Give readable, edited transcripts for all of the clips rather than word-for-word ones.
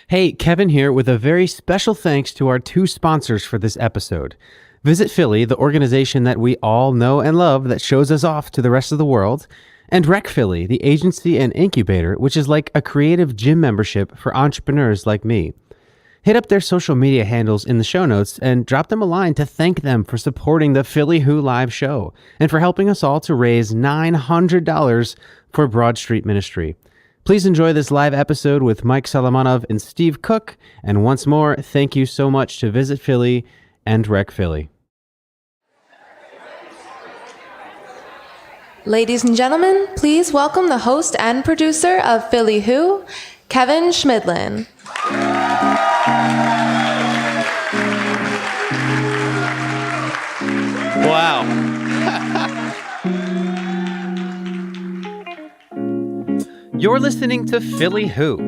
Hey, Kevin here with a very special thanks to our two sponsors for this episode. Visit Philly, the organization that we all know and love that shows us off to the rest of the world, and Rec Philly, the agency and incubator, which is like a creative gym membership for entrepreneurs like me. Hit up their social media handles in the show notes and drop them a line to thank them for supporting the Philly Who live show and for helping us all to raise $900 for Broad Street Ministry. Please enjoy this live episode with Mike Solomonov and Steve Cook. And once more, thank you so much to Visit Philly and Rec Philly. Ladies and gentlemen, please welcome the host and producer of Philly Who, Kevin Schmidlin. Wow. You're listening to Philly Who,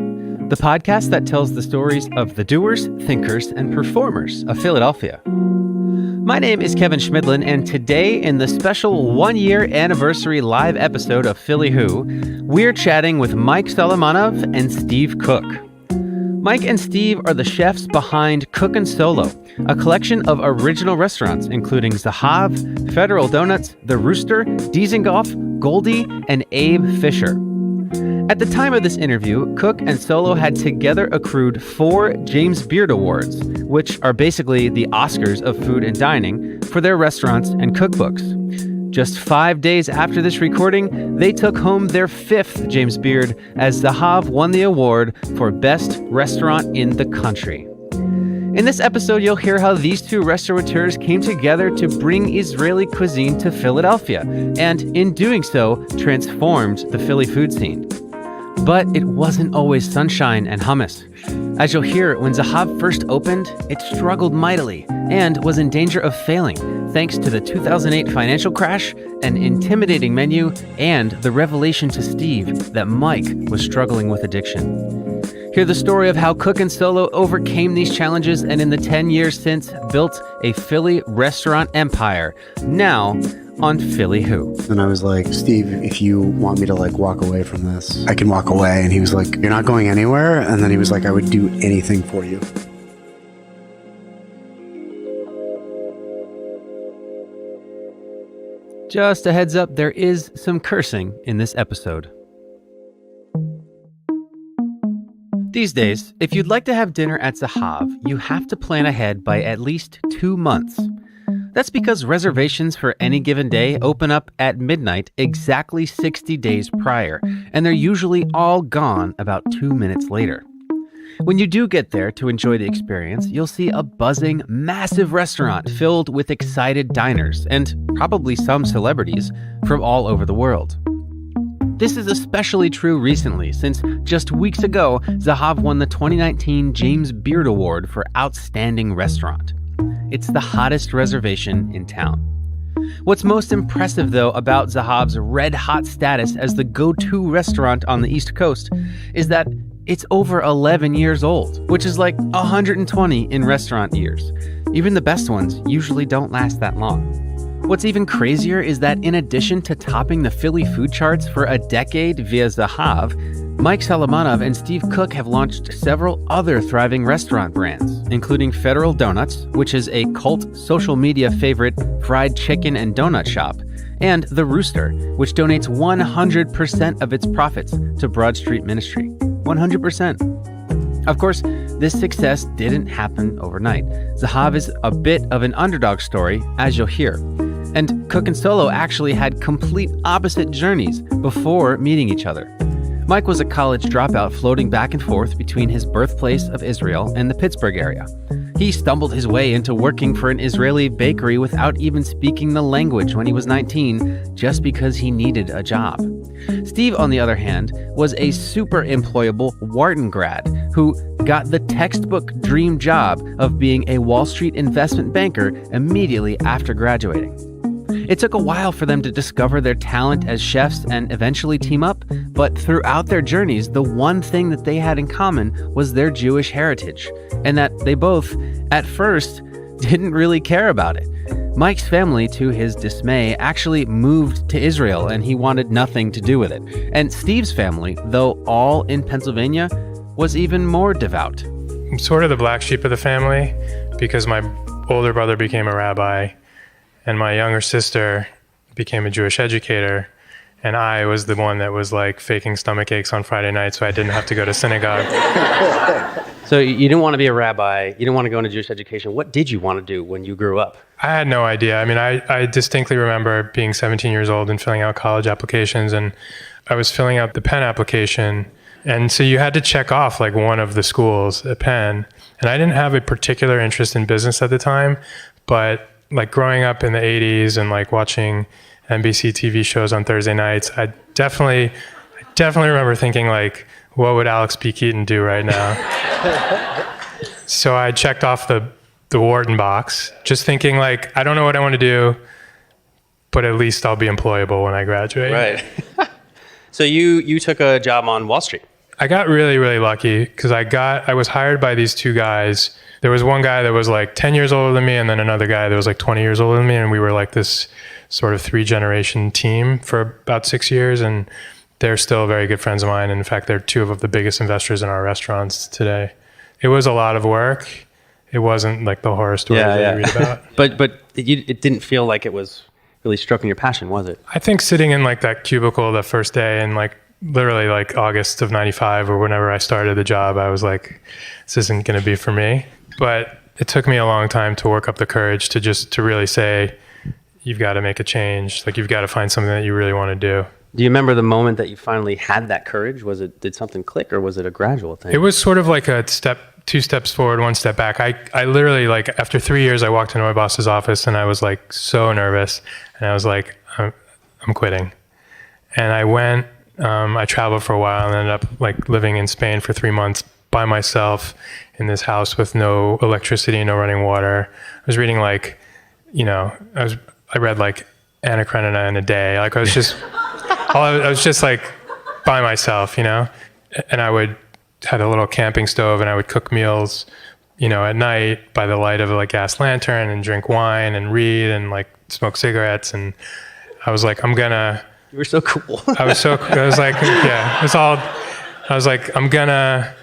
the podcast that tells the stories of the doers, thinkers, and performers of Philadelphia. My name is Kevin Schmidlin, and today in the special one-year anniversary live episode of Philly Who, we're chatting with Mike Solomonov and Steve Cook. Mike and Steve are the chefs behind Cook and Solo, a collection of original restaurants including Zahav, Federal Donuts, The Rooster, Dizengoff, Goldie, and Abe Fisher. At the time of this interview, Cook and Solo had together accrued 4 James Beard Awards, which are basically the Oscars of food and dining, for their restaurants and cookbooks. Just 5 days after this recording, they took home their 5th James Beard as Zahav won the award for Best Restaurant in the Country. In this episode, you'll hear how these two restaurateurs came together to bring Israeli cuisine to Philadelphia, and in doing so, transformed the Philly food scene. But it wasn't always sunshine and hummus. As you'll hear, when Zahav first opened, it struggled mightily and was in danger of failing, thanks to the 2008 financial crash, an intimidating menu, and the revelation to Steve that Mike was struggling with addiction. Hear the story of how Cook and Solo overcame these challenges and in the 10 years since built a Philly restaurant empire, now on Philly Who. And I was like, Steve, if you want me to walk away from this, I can walk away. And he was like, you're not going anywhere? And then he was like, I would do anything for you. Just a heads up, there is some cursing in this episode. These days, if you'd like to have dinner at Zahav, you have to plan ahead by at least 2 months. That's because reservations for any given day open up at midnight exactly 60 days prior, and they're usually all gone about 2 minutes later. When you do get there to enjoy the experience, you'll see a buzzing, massive restaurant filled with excited diners, and probably some celebrities from all over the world. This is especially true recently, since just weeks ago, Zahav won the 2019 James Beard Award for Outstanding Restaurant. It's the hottest reservation in town. What's most impressive, though, about Zahav's red-hot status as the go-to restaurant on the East Coast is that it's over 11 years old, which is like 120 in restaurant years. Even the best ones usually don't last that long. What's even crazier is that in addition to topping the Philly food charts for a decade via Zahav, Mike Solomonov and Steve Cook have launched several other thriving restaurant brands, including Federal Donuts, which is a cult social media favorite fried chicken and donut shop, and The Rooster, which donates 100% of its profits to Broad Street Ministry. 100%. Of course, this success didn't happen overnight. Zahav is a bit of an underdog story, as you'll hear. And Cook and Solo actually had complete opposite journeys before meeting each other. Mike was a college dropout floating back and forth between his birthplace of Israel and the Pittsburgh area. He stumbled his way into working for an Israeli bakery without even speaking the language when he was 19, just because he needed a job. Steve, on the other hand, was a super employable Wharton grad who got the textbook dream job of being a Wall Street investment banker immediately after graduating. It took a while for them to discover their talent as chefs and eventually team up, but throughout their journeys, the one thing that they had in common was their Jewish heritage, and that they both, at first, didn't really care about it. Mike's family, to his dismay, actually moved to Israel, and he wanted nothing to do with it. And Steve's family, though all in Pennsylvania, was even more devout. I'm sort of the black sheep of the family because my older brother became a rabbi and my younger sister became a Jewish educator. And I was the one that was like faking stomach aches on Friday night so I didn't have to go to synagogue. So you didn't want to be a rabbi. You didn't want to go into Jewish education. What did you want to do when you grew up? I had no idea. I mean, I distinctly remember being 17 years old and filling out college applications. And I was filling out the Penn application. And so you had to check off like one of the schools at Penn. And I didn't have a particular interest in business at the time. But like growing up in the 80s and like watching NBC TV shows on Thursday nights, I definitely remember thinking like, what would Alex P. Keaton do right now? So I checked off the Wharton box, just thinking like, I don't know what I want to do, but at least I'll be employable when I graduate. Right. So you took a job on Wall Street. I got really, really lucky because I was hired by these two guys. There was one guy that was like 10 years older than me and then another guy that was like 20 years older than me. And we were like this sort of 3-generation team for about 6 years. And they're still very good friends of mine. And in fact, they're two of the biggest investors in our restaurants today. It was a lot of work. It wasn't like the horror stories that you read about. But it didn't feel like it was really stroking your passion, was it? I think sitting in like that cubicle the first day and like literally like August of 95 or whenever I started the job, I was like, this isn't going to be for me. But it took me a long time to work up the courage to really say, you've got to make a change. Like you've got to find something that you really want to do. Do you remember the moment that you finally had that courage? Did something click or was it a gradual thing? It was sort of like a 2 steps forward, 1 step back. I literally like after 3 years, I walked into my boss's office and I was like so nervous and I was like, I'm quitting. And I went, I traveled for a while and ended up like living in Spain for 3 months by myself in this house with no electricity, no running water. I was reading like, I read like Anna Karenina in a day. Like I was just like by myself, and I had a little camping stove and I would cook meals, at night by the light of a gas lantern and drink wine and read and like smoke cigarettes. And I was like, you were so cool. I was like, yeah, I was like, I'm gonna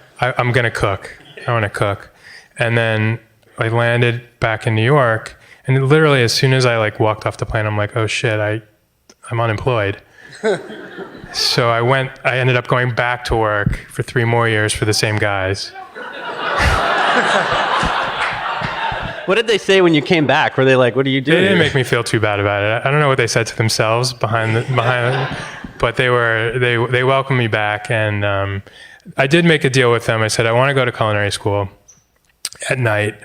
cook. I want to cook. And then I landed back in New York and literally as soon as I like walked off the plane, I'm like, oh shit, I'm unemployed. So I ended up going back to work for 3 more years for the same guys. What did they say when you came back? Were they like, what are you doing? They didn't make me feel too bad about it. I don't know what they said to themselves behind but they welcomed me back. And I did make a deal with them. I said, I want to go to culinary school at night.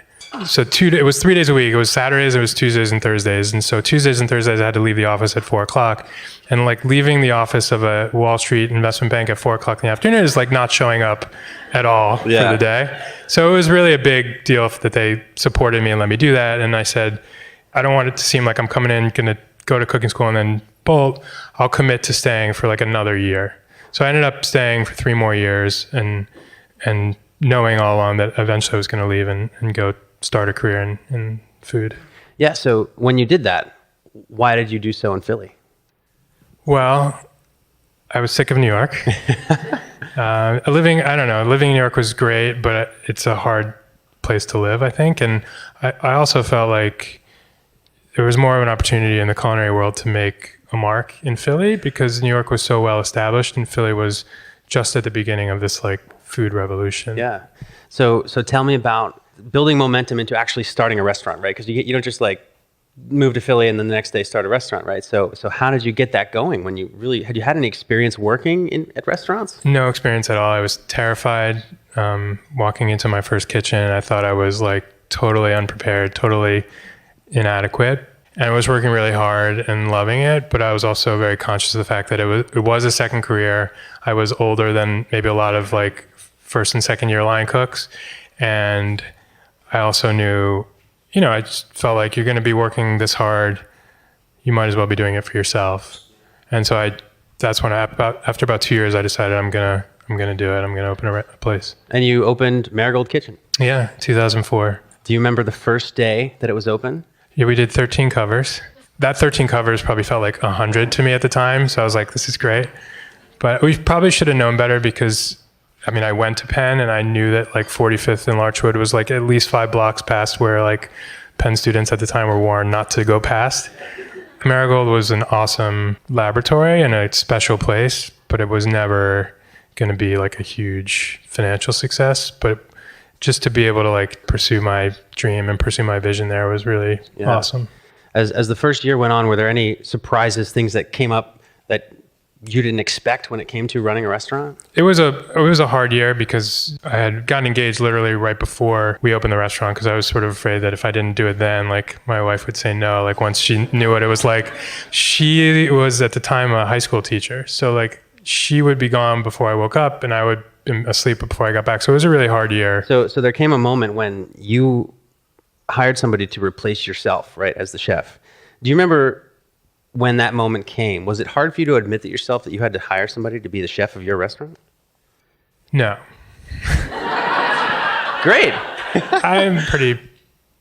So it was 3 days a week. It was Saturdays, it was Tuesdays and Thursdays. And so Tuesdays and Thursdays, I had to leave the office at 4:00. And like leaving the office of a Wall Street investment bank at 4:00 in the afternoon is like not showing up at all for the day. So it was really a big deal that they supported me and let me do that. And I said, I don't want it to seem like I'm coming in, going to go to cooking school and then bolt. I'll commit to staying for like another year. So I ended up staying for 3 more years and knowing all along that eventually I was going to leave and go start a career in food. Yeah. So when you did that, why did you do so in Philly? Well, I was sick of New York. Living in New York was great, but it's a hard place to live, I think. And I also felt like there was more of an opportunity in the culinary world to make a mark in Philly because New York was so well established and Philly was just at the beginning of this like food revolution. Yeah. So tell me about building momentum into actually starting a restaurant, right? Because you don't just like move to Philly and then the next day start a restaurant, right? So how did you get that going when had you had any experience working at restaurants? No experience at all. I was terrified walking into my first kitchen. I thought I was like totally unprepared, totally inadequate. And I was working really hard and loving it, but I was also very conscious of the fact that it was a second career. I was older than maybe a lot of like first and second year line cooks. And I also knew, I just felt like you're going to be working this hard. You might as well be doing it for yourself. And so that's when after about 2 years, I decided I'm going to do it. I'm going to open a place. And you opened Marigold Kitchen. Yeah, 2004. Do you remember the first day that it was open? Yeah, we did 13 covers. That 13 covers probably felt like 100 to me at the time. So I was like, this is great. But we probably should have known better because I mean, I went to Penn and I knew that like 45th and Larchwood was like at least 5 blocks past where like Penn students at the time were warned not to go past. Marigold was an awesome laboratory and a special place, but it was never going to be like a huge financial success. But just to be able to like pursue my dream and pursue my vision there was really awesome. As the first year went on, were there any surprises, things that came up that you didn't expect when it came to running a restaurant? It was a hard year because I had gotten engaged literally right before we opened the restaurant, because I was sort of afraid that if I didn't do it then, like my wife would say no, like once she knew what it was like. She was at the time a high school teacher. So like she would be gone before I woke up and I would be asleep before I got back. So it was a really hard year. So there came a moment when you hired somebody to replace yourself, right, as the chef. Do you remember when that moment came? Was it hard for you to admit that yourself that you had to hire somebody to be the chef of your restaurant? No. Great. I'm pretty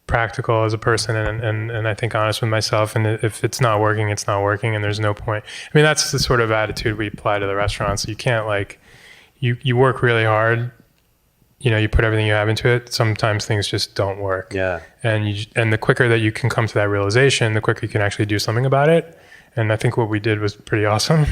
practical as a person and I think honest with myself. And if it's not working, it's not working and there's no point. I mean, that's the sort of attitude we apply to the restaurant. So you can't like, you work really hard. You know, you put everything you have into it. Sometimes things just don't work. Yeah. And the quicker that you can come to that realization, the quicker you can actually do something about it. And I think what we did was pretty awesome,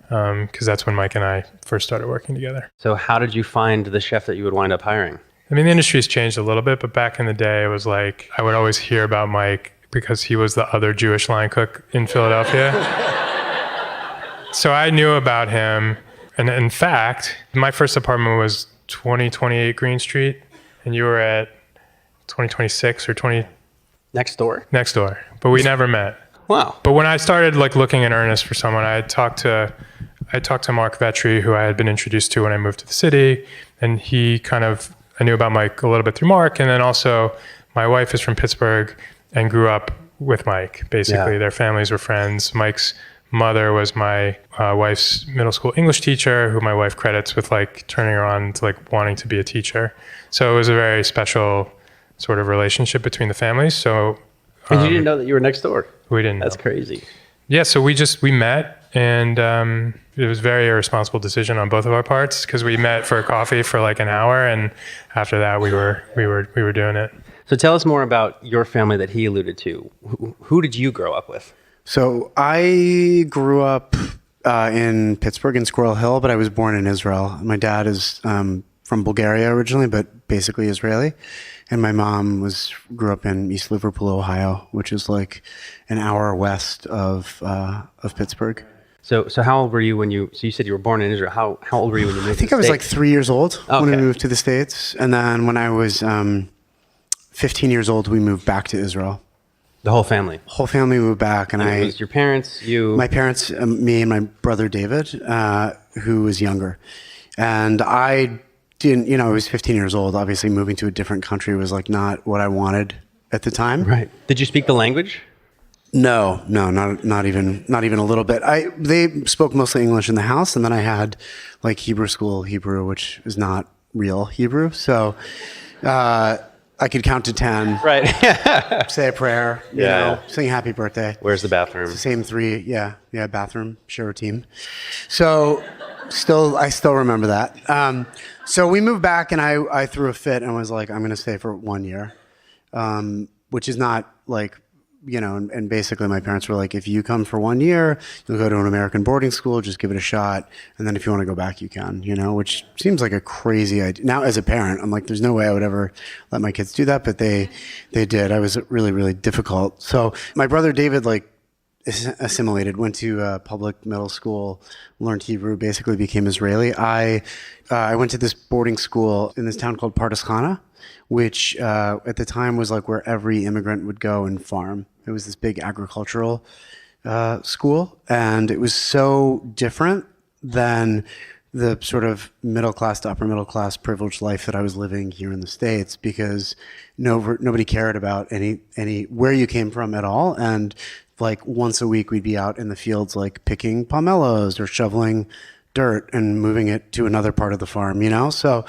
because that's when Mike and I first started working together. So how did you find the chef that you would wind up hiring? I mean, the industry's changed a little bit, but back in the day, it was like I would always hear about Mike because he was the other Jewish line cook in Philadelphia. So I knew about him. And in fact, my first apartment was 2028 Green Street, and you were at 2026 or 20... Next door? Next door. But we never met. Wow. But when I started like looking in earnest for someone, I talked to Mark Vetri, who I had been introduced to when I moved to the city. And I knew about Mike a little bit through Mark. And then also my wife is from Pittsburgh and grew up with Mike. Basically, Their families were friends. Mike's mother was my wife's middle school English teacher, who my wife credits with like turning her on to like wanting to be a teacher. So it was a very special sort of relationship between the families. So And you didn't know that you were next door? We didn't know. That's crazy. Yeah, so we met, and it was a very irresponsible decision on both of our parts, because we met for a coffee for like an hour, and after that we were doing it. So tell us more about your family that he alluded to. Who did you grow up with? So I grew up in Pittsburgh in Squirrel Hill, but I was born in Israel. My dad is from Bulgaria originally, but basically Israeli. And my mom grew up in East Liverpool, Ohio, which is like an hour west of Pittsburgh. So how old were you so you said you were born in Israel. How old were you when you moved to the States? I think I was like 3 years old when we moved to the States. And then when I was 15 years old, we moved back to Israel. The whole family? Whole family moved back. And it was your parents, you? My parents, me and my brother David, who was younger. And I didn't, I was 15 years old. Obviously moving to a different country was like not what I wanted at the time. Right. Did you speak the language? No, not even a little bit. They spoke mostly English in the house, and then I had like Hebrew school Hebrew, which is not real Hebrew. So I could count to 10. Right. Say a prayer, sing happy birthday. Where's the bathroom? Same 3, bathroom, share a team. So I still remember that. So we moved back, and I threw a fit and was like, I'm going to stay for 1 year, which is not like, and basically my parents were like, if you come for 1 year, you'll go to an American boarding school, just give it a shot. And then if you want to go back, you can, which seems like a crazy idea. Now as a parent, I'm like, there's no way I would ever let my kids do that, but they did. I was really, really difficult. So my brother David, like, assimilated, went to public middle school, learned Hebrew, basically became Israeli. I went to this boarding school in this town called Pardes Chana, which at the time was like where every immigrant would go and farm. It was this big agricultural school, and it was so different than the sort of middle class to upper middle class privileged life that I was living here in the States, because nobody cared about any where you came from at all. And like once a week we'd be out in the fields like picking pomelos or shoveling dirt and moving it to another part of the farm, So,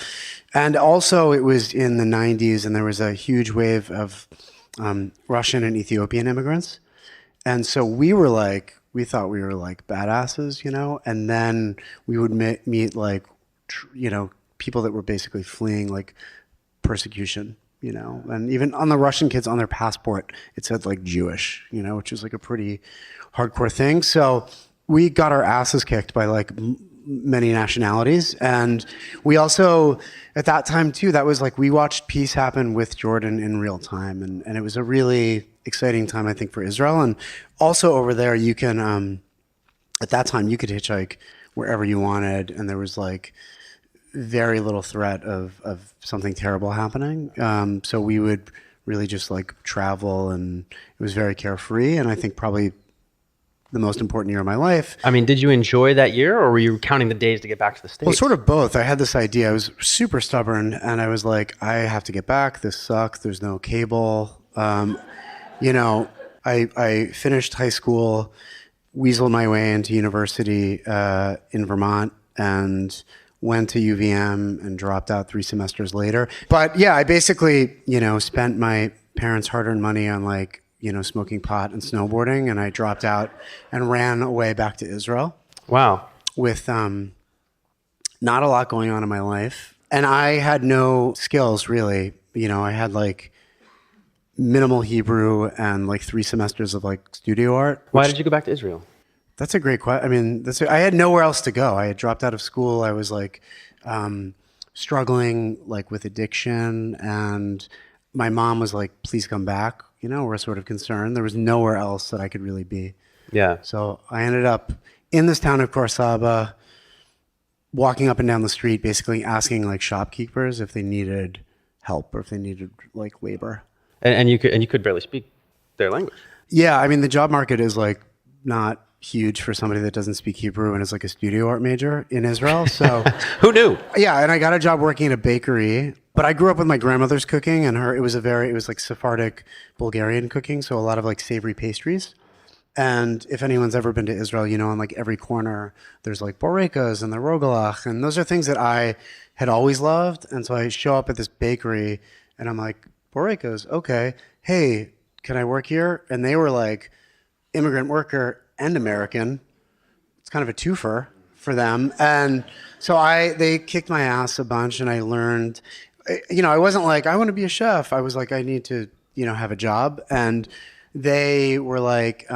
and also it was in the 90s, and there was a huge wave of Russian and Ethiopian immigrants. And so we thought we were like badasses, and then we would meet like, people that were basically fleeing like persecution, you know, and even on the Russian kids on their passport, it said like Jewish, you know, which is like a pretty hardcore thing. So we got our asses kicked by like many nationalities. And we also, at that time too, that was like, we watched peace happen with Jordan in real time. And it was a really exciting time, I think, for Israel. And also over there, you can, at that time, you could hitchhike wherever you wanted. And there was like very little threat of something terrible happening. So we would really just like travel, and it was very carefree. And I think probably the most important year of my life. I mean, did you enjoy that year, or were you counting the days to get back to the States? Well, sort of both. I had this idea. I was super stubborn, and I was like, I have to get back. This sucks. There's no cable. You know, I finished high school, weaseled my way into university in Vermont, and went to UVM and dropped out 3 semesters later. But yeah, I basically, you know, spent my parents' hard-earned money on like, you know, smoking pot and snowboarding, and I dropped out and ran away back to Israel. Wow. With not a lot going on in my life. And I had no skills, really. You know, I had like minimal Hebrew and like 3 semesters of like studio art. Why did you go back to Israel? That's a great question. I mean, I had nowhere else to go. I had dropped out of school. I was like struggling like with addiction, and my mom was like, please come back. You know, we're sort of concerned. There was nowhere else that I could really be. Yeah. So I ended up in this town of Kfar Saba, walking up and down the street, basically asking like shopkeepers if they needed help or if they needed like labor. And you could barely speak their language. Yeah, I mean, the job market is like not huge for somebody that doesn't speak Hebrew and is like a studio art major in Israel. So who knew? Yeah, and I got a job working at a bakery. But I grew up with my grandmother's cooking, and it was like Sephardic Bulgarian cooking, so a lot of like savory pastries. And if anyone's ever been to Israel, you know, on like every corner, there's like borekas and the rogalach, and those are things that I had always loved. And so I show up at this bakery, and I'm like, borekas, okay. Hey, can I work here? And they were like, immigrant worker and American. It's kind of a twofer for them. And so they kicked my ass a bunch, and I learned. You know, I wasn't like, I want to be a chef. I was like, I need to, you know, have a job. And they were like,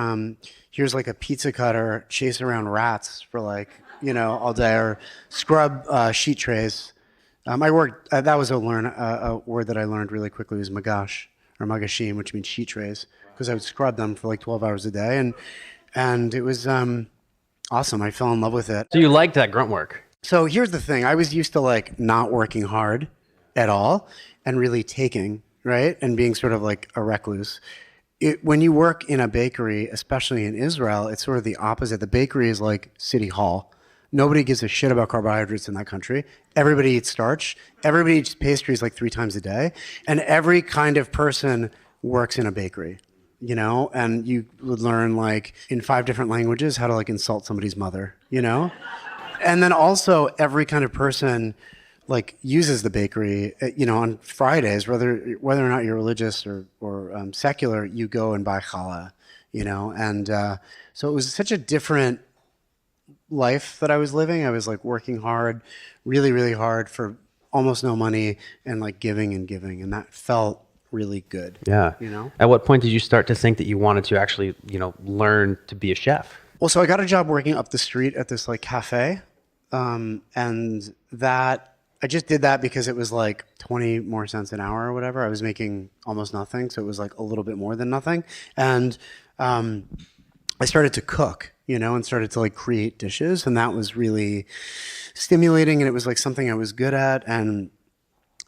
here's like a pizza cutter, chase around rats for like, you know, all day, or scrub sheet trays. I worked, that was a word that I learned really quickly, was magash, or magashim, which means sheet trays, because I would scrub them for like 12 hours a day. And it was awesome. I fell in love with it. So you liked that grunt work? So here's the thing. I was used to like not working hard at all and really taking, right? And being sort of like a recluse. When you work in a bakery, especially in Israel, it's sort of the opposite. The bakery is like City Hall. Nobody gives a shit about carbohydrates in that country. Everybody eats starch. Everybody eats pastries like 3 times a day. And every kind of person works in a bakery, you know? And you would learn like in 5 different languages how to like insult somebody's mother, you know? And then also every kind of person like uses the bakery, you know, on Fridays, whether or not you're religious or secular, you go and buy challah, you know, and so it was such a different life that I was living. I was like working hard, really, really hard for almost no money, and like giving, and that felt really good. Yeah. You know. At what point did you start to think that you wanted to actually, you know, learn to be a chef? Well, so I got a job working up the street at this like cafe, and that. I just did that because it was like 20 more cents an hour or whatever. I was making almost nothing, so it was like a little bit more than nothing. And I started to cook, you know, and started to like create dishes, and that was really stimulating, and it was like something I was good at, and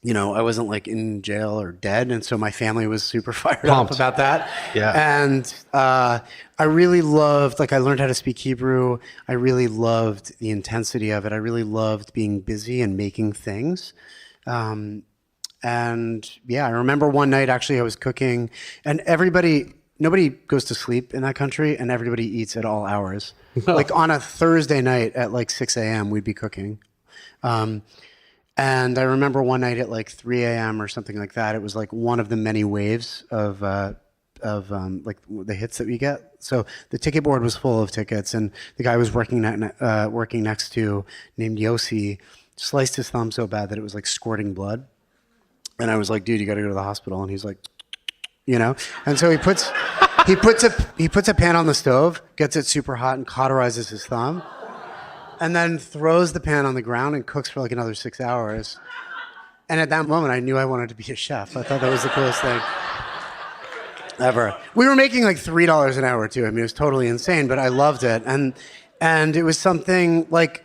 you know, I wasn't like in jail or dead, and so my family was super fired up about that. Yeah. And I really loved, like I learned how to speak Hebrew. I really loved the intensity of it. I really loved being busy and making things. And yeah, I remember one night actually I was cooking, and nobody goes to sleep in that country, and everybody eats at all hours. Like on a Thursday night at like 6 a.m. we'd be cooking. And I remember one night at like 3 a.m. or something like that, it was like one of the many waves of like the hits that we get. So the ticket board was full of tickets, and the guy I was working next to, named Yossi, sliced his thumb so bad that it was like squirting blood. And I was like, dude, you got to go to the hospital. And he's like, and so he puts a pan on the stove, gets it super hot and cauterizes his thumb, and then throws the pan on the ground and cooks for like another 6 hours. And at that moment, I knew I wanted to be a chef. I thought that was the coolest thing ever. We were making like $3 an hour too. I mean, it was totally insane, but I loved it. And it was something like,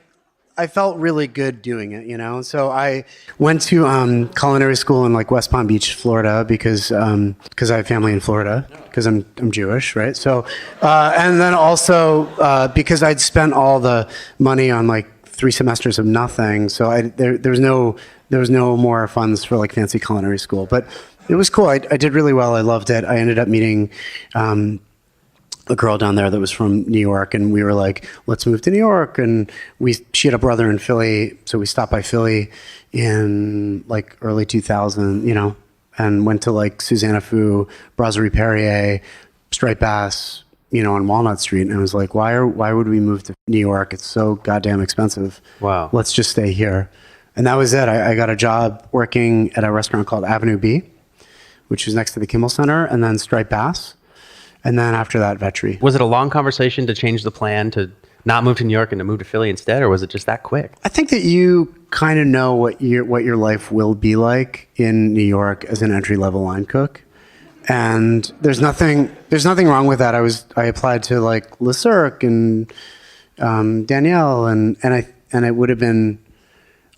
I felt really good doing it, And so I went to culinary school in like West Palm Beach, Florida, because I have family in Florida, because I'm Jewish, right? So, and then also because I'd spent all the money on like 3 semesters of nothing, so there was no more funds for like fancy culinary school, but it was cool. I did really well. I loved it. I ended up meeting a girl down there that was from New York, and we were like, let's move to New York. And she had a brother in Philly, so we stopped by Philly in like early 2000, and went to like Susanna Fu, Brasserie Perrier, Striped Bass, on Walnut Street. And I was like, why would we move to New York? It's so goddamn expensive. Wow. Let's just stay here. And that was it. I got a job working at a restaurant called Avenue B, which is next to the Kimmel Center, and then Striped Bass. And then after that, Vetri. Was it a long conversation to change the plan to not move to New York and to move to Philly instead, or was it just that quick? I think that you kind of know what your life will be like in New York as an entry-level line cook. And there's nothing wrong with that. I applied to like Le Cirque and Danielle, and it would have been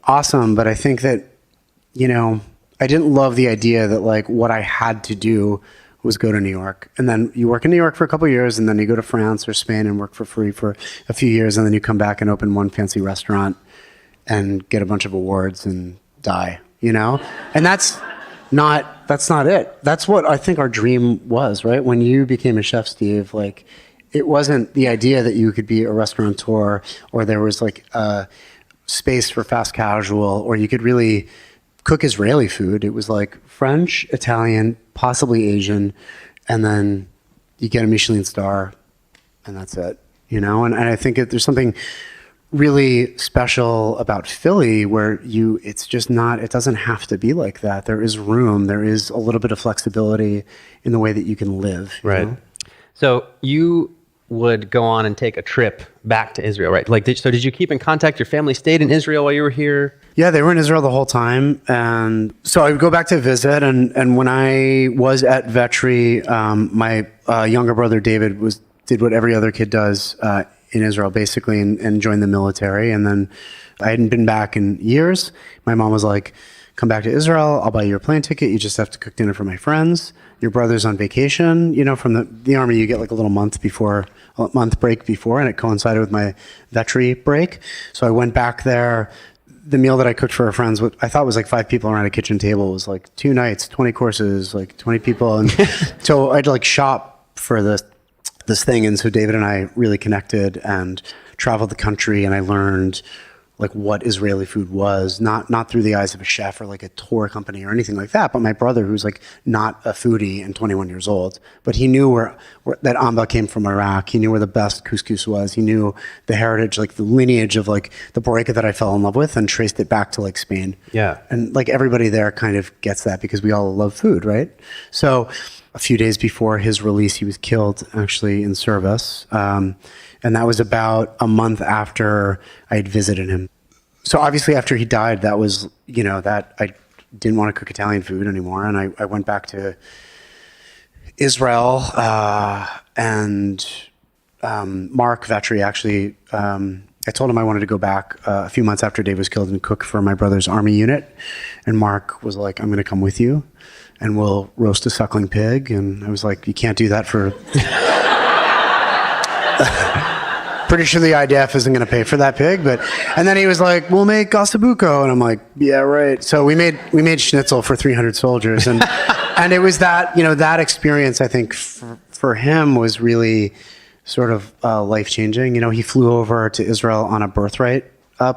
awesome. But I think that, I didn't love the idea that like what I had to do was go to New York. And then you work in New York for a couple of years, and then you go to France or Spain and work for free for a few years, and then you come back and open one fancy restaurant and get a bunch of awards and die, And that's not it. That's what I think our dream was, right? When you became a chef, Steve, like it wasn't the idea that you could be a restaurateur, or there was like a space for fast casual, or you could really cook Israeli food. It was like French, Italian, possibly Asian, and then you get a Michelin star, and that's it, And I think there's something really special about Philly where it doesn't have to be like that. There is room, there is a little bit of flexibility in the way that you can live. Right. So you would go on and take a trip back to Israel, right? Like, did you keep in contact? Your family stayed in Israel while you were here? Yeah, they were in Israel the whole time. And so I would go back to visit. And when I was at Vetri, my younger brother, David, did what every other kid does in Israel, basically, and joined the military. And then I hadn't been back in years. My mom was like, come back to Israel. I'll buy you a plane ticket. You just have to cook dinner for my friends. Your brother's on vacation. From the army, you get like a month break before, and it coincided with my Vetri break. So I went back there. The meal that I cooked for our friends, I thought was like 5 people around a kitchen table, was like 2 nights, 20 courses, like 20 people. And so I had to like shop for this thing. And so David and I really connected and traveled the country, and I learned like what Israeli food was, not through the eyes of a chef or like a tour company or anything like that, but my brother, who's like not a foodie and 21 years old, but he knew where that amba came from Iraq. He knew where the best couscous was. He knew the heritage, like the lineage of like the boreka that I fell in love with, and traced it back to like Spain. Yeah. And like everybody there kind of gets that because we all love food, right? So a few days before his release, he was killed actually in service. And that was about a month after I had visited him. So obviously after he died, that was, that I didn't want to cook Italian food anymore. And I went back to Israel, and Mark Vetri actually, I told him I wanted to go back a few months after Dave was killed and cook for my brother's army unit. And Mark was like, I'm going to come with you and we'll roast a suckling pig. And I was like, you can't do that for... Pretty sure the IDF isn't going to pay for that pig, and then he was like, "We'll make ossobuco," and I'm like, "Yeah, right." So we made schnitzel for 300 soldiers, and and it was that that experience, I think for him was really sort of life changing. He flew over to Israel on a birthright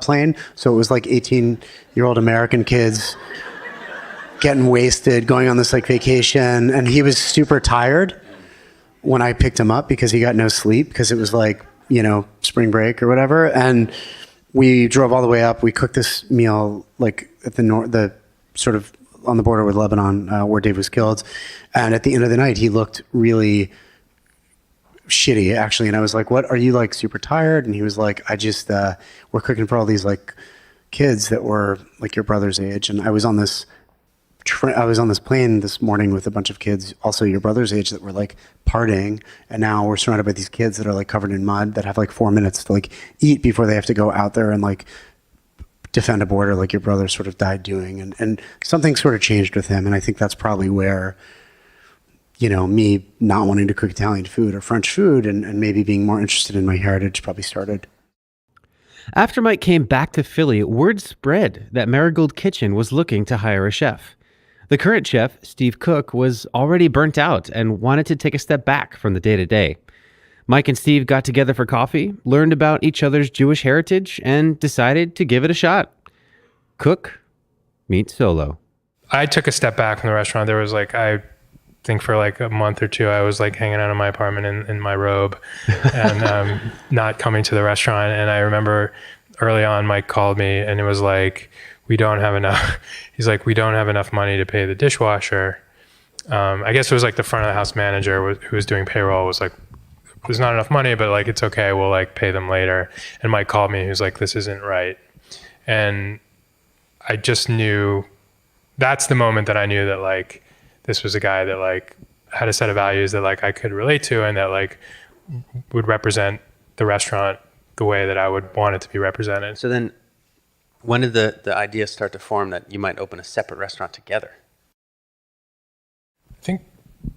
plane, so it was like 18-year-old American kids getting wasted, going on this like vacation, and he was super tired when I picked him up because he got no sleep because it was like spring break or whatever. And we drove all the way up. We cooked this meal like at the sort of on the border with Lebanon, where Dave was killed. And at the end of the night, he looked really shitty, actually. And I was like, "What? Are you like super tired?" And he was like, "I just we're cooking for all these like kids that were like your brother's age." And I was on this plane this morning with a bunch of kids, also your brother's age, that were like partying, and now we're surrounded by these kids that are like covered in mud that have like 4 minutes to like eat before they have to go out there and like defend a border like your brother sort of died doing. And something sort of changed with him, and I think that's probably where, you know, me not wanting to cook Italian food or French food and maybe being more interested in my heritage probably started. After Mike came back to Philly, word spread that Marigold Kitchen was looking to hire a chef. The current chef, Steve Cook, was already burnt out and wanted to take a step back from the day-to-day. Mike and Steve got together for coffee, learned about each other's Jewish heritage, and decided to give it a shot. Cook meets Solo. I took a step back from the restaurant. There was like, I think for like a month or two, I was like hanging out in my apartment in my robe and not coming to the restaurant. And I remember early on, Mike called me and it was like, we don't have enough. He's like, we don't have enough money to pay the dishwasher. I guess it was like the front of the house manager who was doing payroll was like, there's not enough money, but like, it's okay. We'll like pay them later. And Mike called me. He was like, this isn't right. And I just knew, that's the moment that I knew that like, this was a guy that like had a set of values that like I could relate to and that like would represent the restaurant the way that I would want it to be represented. So then when did the idea start to form that you might open a separate restaurant together? I think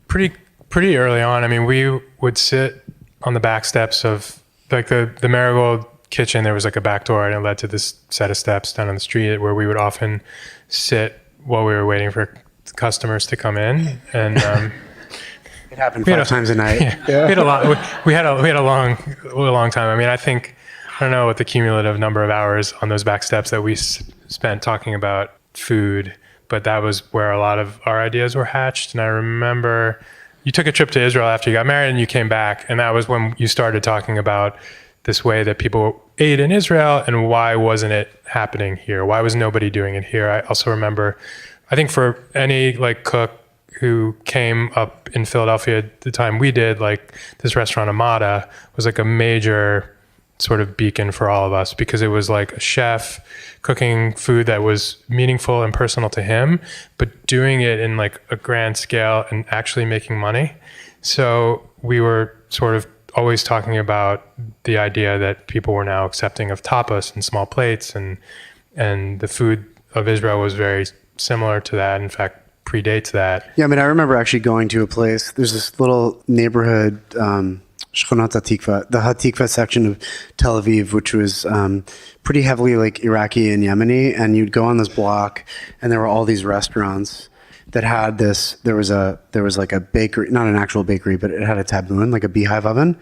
pretty early on. I mean, we would sit on the back steps of like the Marigold Kitchen. There was like a back door and it led to this set of steps down on the street where we would often sit while we were waiting for customers to come in. And it happened 5 times a night. Yeah. We had a long time. I mean, I don't know what the cumulative number of hours on those back steps that we spent talking about food, but that was where a lot of our ideas were hatched. And I remember you took a trip to Israel after you got married and you came back, and that was when you started talking about this way that people ate in Israel and why wasn't it happening here? Why was nobody doing it here? I also remember, I think for any like cook who came up in Philadelphia at the time we did, like this restaurant Amada was like a major sort of beacon for all of us because it was like a chef cooking food that was meaningful and personal to him, but doing it in like a grand scale and actually making money. So we were sort of always talking about the idea that people were now accepting of tapas and small plates, and the food of Israel was very similar to that. In fact, predates that. Yeah, I mean, I remember actually going to a place. There's this little neighborhood, Shchonat HaTikva, the HaTikva section of Tel Aviv, which was pretty heavily like Iraqi and Yemeni. And you'd go on this block, and there were all these restaurants that had this. There was like a bakery, not an actual bakery, but it had a taboon, like a beehive oven.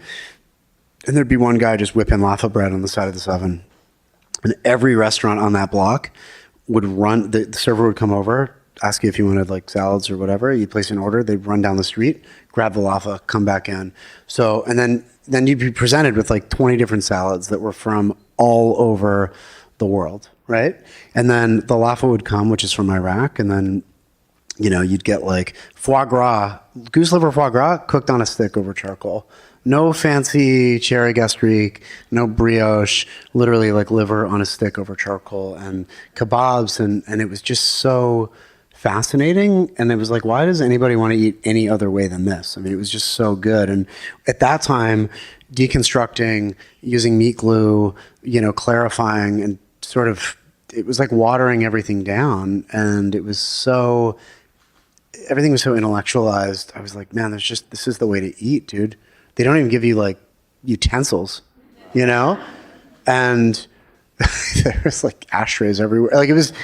And there'd be one guy just whipping laffa bread on the side of this oven. And every restaurant on that block would run. The server would come over, ask you if you wanted like salads or whatever. You place an order, they'd run down the street, grab the laffa, come back in. So, and then you'd be presented with like 20 different salads that were from all over the world, right? And then the laffa would come, which is from Iraq, and then, you know, you'd get like foie gras, goose liver foie gras cooked on a stick over charcoal. No fancy cherry gastrique, no brioche, literally like liver on a stick over charcoal, and kebabs, and it was just so fascinating. And it was like, why does anybody want to eat any other way than this? I mean, it was just so good. And at that time, deconstructing, using meat glue, you know, clarifying, and sort of, it was like watering everything down. And it was so, everything was so intellectualized. I was like, man, this is the way to eat, dude. They don't even give you like utensils, you know? And there's like ashtrays everywhere. Like it was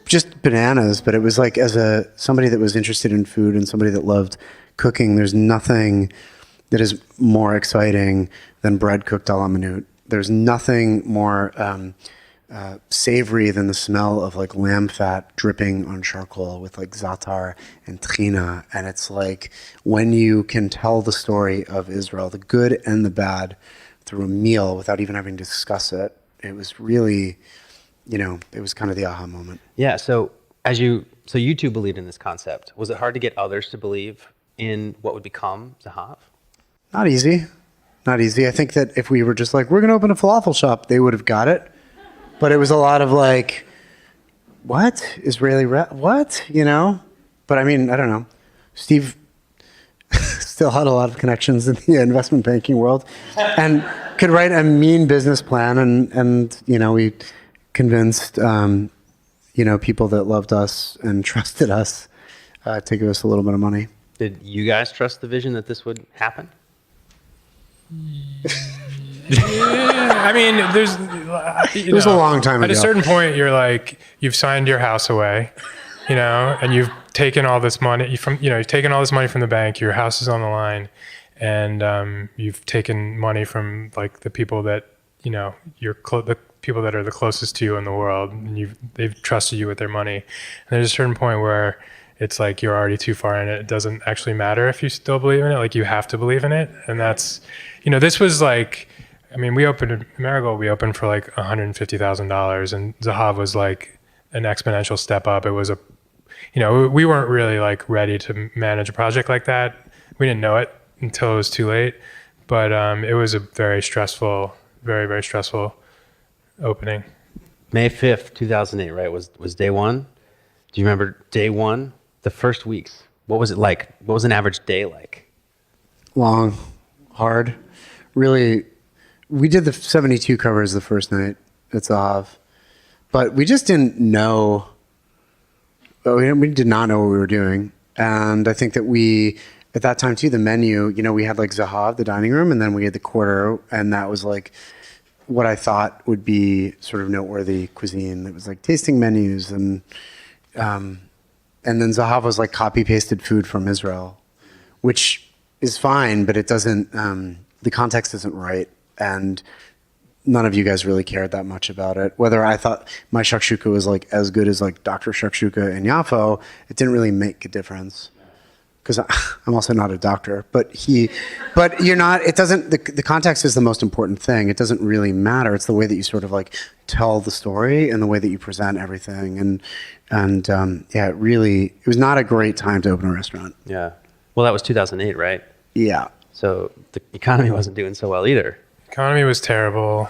just bananas, but it was like, as somebody that was interested in food and somebody that loved cooking, there's nothing that is more exciting than bread cooked a la minute. There's nothing more savory than the smell of like lamb fat dripping on charcoal with like za'atar and tahina. And it's like, when you can tell the story of Israel, the good and the bad, through a meal without even having to discuss it, it was really, it was kind of the aha moment. Yeah. So you two believed in this concept. Was it hard to get others to believe in what would become Zahav? Not easy. Not easy. I think that if we were just like, we're going to open a falafel shop, they would have got it. But it was a lot of like, what? What? But I mean, I don't know. Steve still had a lot of connections in the investment banking world and could write a mean business plan. And we convinced, people that loved us and trusted us to give us a little bit of money. Did you guys trust the vision that this would happen? Yeah, I mean, it was a long time ago. At a certain point, you're like, you've signed your house away, and you've taken all this money from the bank. Your house is on the line, and you've taken money from like the people that the people that are the closest to you in the world, and they've trusted you with their money. And there's a certain point where it's like you're already too far in it. It doesn't actually matter if you still believe in it. Like you have to believe in it, and that's, this was like. I mean, Marigold, we opened for like $150,000, and Zahav was like an exponential step up. It was we weren't really like ready to manage a project like that. We didn't know it until it was too late, but it was a very stressful, very, very stressful opening. May 5th, 2008, right, was day one. Do you remember day one, the first weeks? What was it like? What was an average day like? Long, hard, really. We did the 72 covers the first night at Zahav, but we just didn't know. We did not know what we were doing. And I think that at that time too, the menu, we had like Zahav, the dining room, and then we had the quarter, and that was like what I thought would be sort of noteworthy cuisine. It was like tasting menus, and then Zahav was like copy pasted food from Israel, which is fine, but it doesn't, the context isn't right. And none of you guys really cared that much about it. Whether I thought my shakshuka was like as good as like Dr. Shakshuka in Yafo, it didn't really make a difference. Because I'm also not a doctor, but you're not, it doesn't, the context is the most important thing. It doesn't really matter. It's the way that you sort of like tell the story and the way that you present everything. And it was not a great time to open a restaurant. Yeah. Well, that was 2008, right? Yeah. So the economy wasn't doing so well either. Economy was terrible.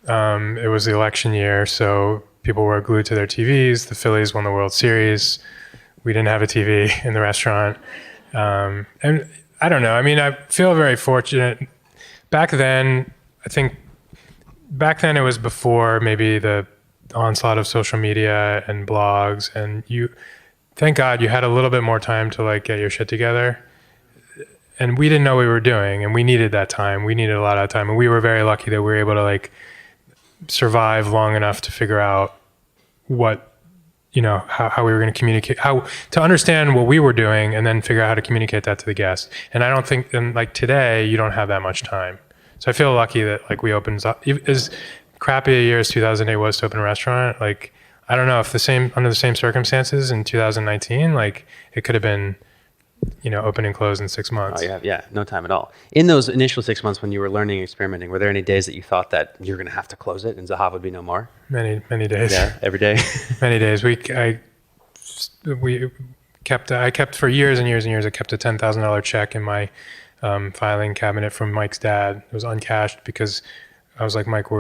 It was the election year, so people were glued to their TVs. The Phillies won the World Series. We didn't have a TV in the restaurant. And I don't know. I mean, I feel very fortunate. Back then it was before maybe the onslaught of social media and blogs, and thank God you had a little bit more time to like get your shit together. And we didn't know what we were doing, and we needed that time. We needed a lot of time, and we were very lucky that we were able to like survive long enough to figure out what, how we were going to communicate, how to understand what we were doing, and then figure out how to communicate that to the guests. And I don't think, and like today, you don't have that much time. So I feel lucky that like we opened, as crappy a year as 2008 was to open a restaurant. Like I don't know if under the same circumstances in 2019, like it could have been. Open and close in 6 months. Oh, yeah, no time at all. In those initial 6 months when you were learning and experimenting, were there any days that you thought that you're going to have to close it and Zahav would be no more? Many days. Yeah, every day. Many days. I kept for years and years and years. I kept a $10,000 check in my filing cabinet from Mike's dad. It was uncashed because I was like, Mike,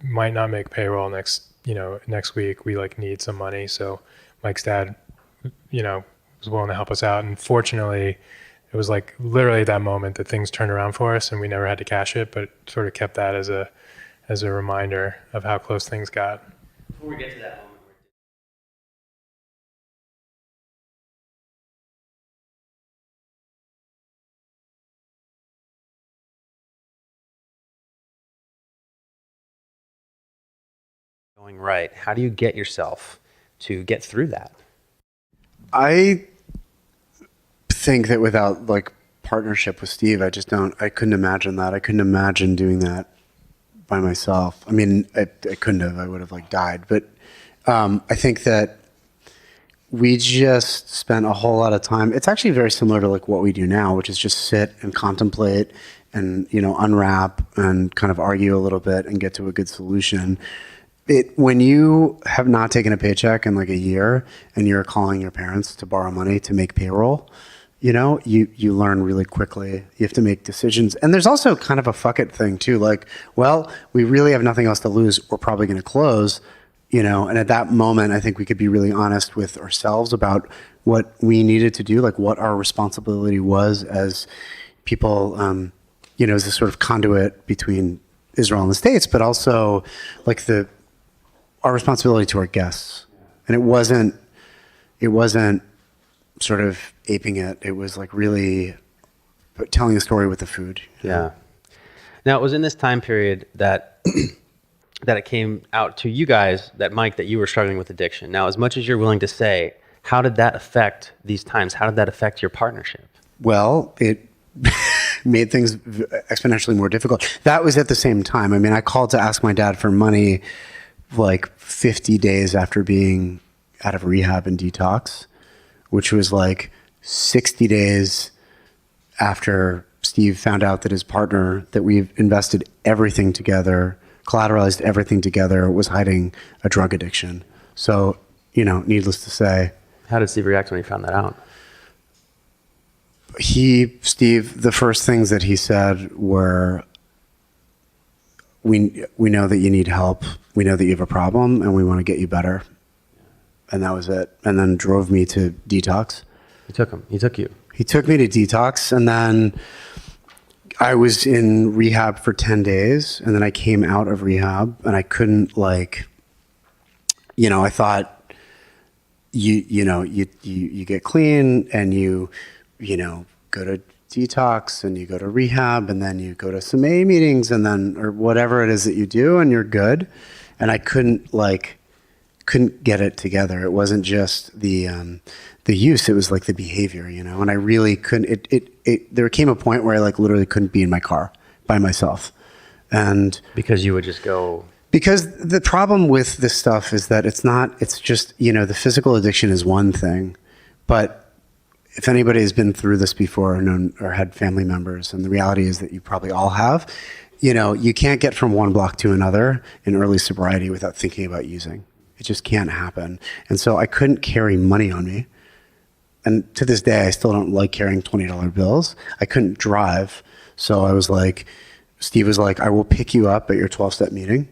might not make payroll next week. We like need some money. So Mike's dad, was willing to help us out. And fortunately, it was like literally that moment that things turned around for us and we never had to cash it, but sort of kept that as a reminder of how close things got. Before we get to that moment. Going right. How do you get yourself to get through that? I think that without like partnership with Steve, I couldn't imagine that. I couldn't imagine doing that by myself. I mean, I couldn't have, I would have like died. But I think that we just spent a whole lot of time. It's actually very similar to like what we do now, which is just sit and contemplate and, unwrap and kind of argue a little bit and get to a good solution. When you have not taken a paycheck in like a year and you're calling your parents to borrow money to make payroll, you learn really quickly. You have to make decisions. And there's also kind of a fuck it thing too. Like, well, we really have nothing else to lose. We're probably going to close, and at that moment, I think we could be really honest with ourselves about what we needed to do, like what our responsibility was as people, as a sort of conduit between Israel and the States, but also like our responsibility to our guests. And it wasn't sort of aping it. It was like really telling a story with the food. Yeah. Now, it was in this time period that that it came out to you guys, Mike, that you were struggling with addiction. Now, as much as you're willing to say, how did that affect these times? How did that affect your partnership? Well, it made things exponentially more difficult. That was at the same time. I mean, I called to ask my dad for money like 50 days after being out of rehab and detox, which was like 60 days after Steve found out that his partner, that we've invested everything together, collateralized everything together, was hiding a drug addiction. So, needless to say. How did Steve react when he found that out? Steve, the first things that he said were, we know that you need help. We know that you have a problem and we want to get you better. And that was it. And then drove me to detox. He took you. He took me to detox, and then I was in rehab for 10 days, and then I came out of rehab, and I couldn't I thought you get clean and you go to detox and you go to rehab and then you go to some A meetings and then, or whatever it is that you do, and you're good. And I couldn't get it together. It wasn't just the use, it was like the behavior, and I really couldn't, there came a point where I literally couldn't be in my car by myself. And because you would just go. Because the problem with this stuff is that it's just, the physical addiction is one thing, but if anybody has been through this before or known or had family members, and the reality is that you probably all have, you can't get from one block to another in early sobriety without thinking about using. It just can't happen. And so I couldn't carry money on me. And to this day, I still don't like carrying $20 bills. I couldn't drive. So I was like, Steve was like, I will pick you up at your 12-step meeting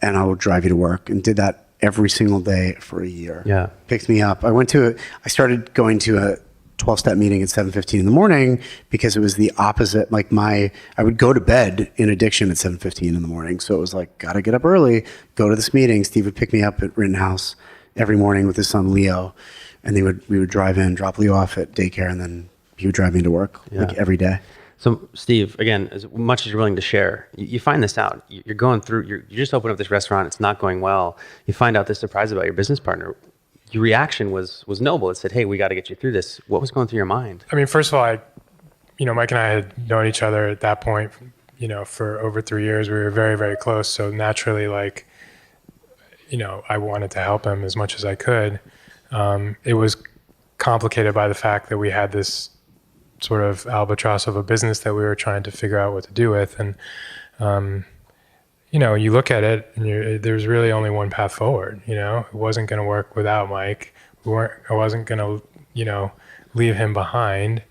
and I will drive you to work, and did that every single day for a year. Yeah. Picked me up. I started going to a 12-step meeting at 7:15 in the morning because it was the opposite. I would go to bed in addiction at 7:15 in the morning. So it was like, gotta get up early, go to this meeting. Steve would pick me up at Rittenhouse every morning with his son Leo, and we would drive in, drop Leo off at daycare, and then he would drive me to work every day. So Steve, again, as much as you're willing to share, you find this out. You're going through, you just open up this restaurant, it's not going well. You find out this surprise about your business partner. Your reaction was noble. It said, hey, we got to get you through this. What was going through your mind? I mean, first of all, Mike and I had known each other at that point, for over 3 years. We were very, very close. So naturally, I wanted to help him as much as I could. It was complicated by the fact that we had this sort of albatross of a business that we were trying to figure out what to do with. And, you look at it and there's really only one path forward. It wasn't going to work without Mike. I wasn't going to, leave him behind.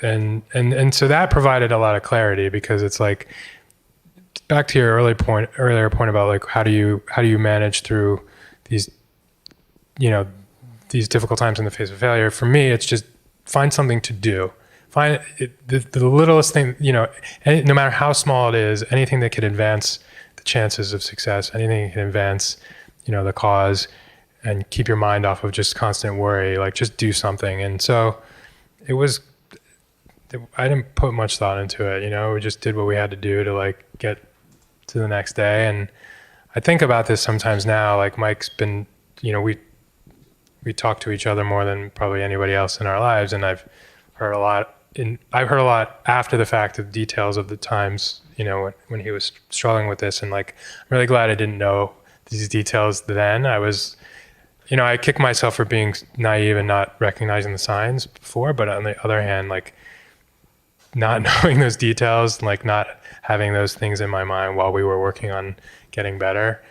And so that provided a lot of clarity, because it's like, back to your earlier point about how do you manage through these, these difficult times in the face of failure. For me, it's just find something to do. Find the littlest thing, no matter how small it is, anything that could advance the chances of success, anything that can advance, the cause, and keep your mind off of just constant worry, just do something. And so I didn't put much thought into it, we just did what we had to do to get to the next day. And I think about this sometimes now, Mike's been, we talk to each other more than probably anybody else in our lives. And I've heard a lot after the fact of details of the times, when he was struggling with this. And I'm really glad I didn't know these details then. I was, I kick myself for being naive and not recognizing the signs before, but on the other hand, not knowing those details, like not having those things in my mind while we were working on getting better,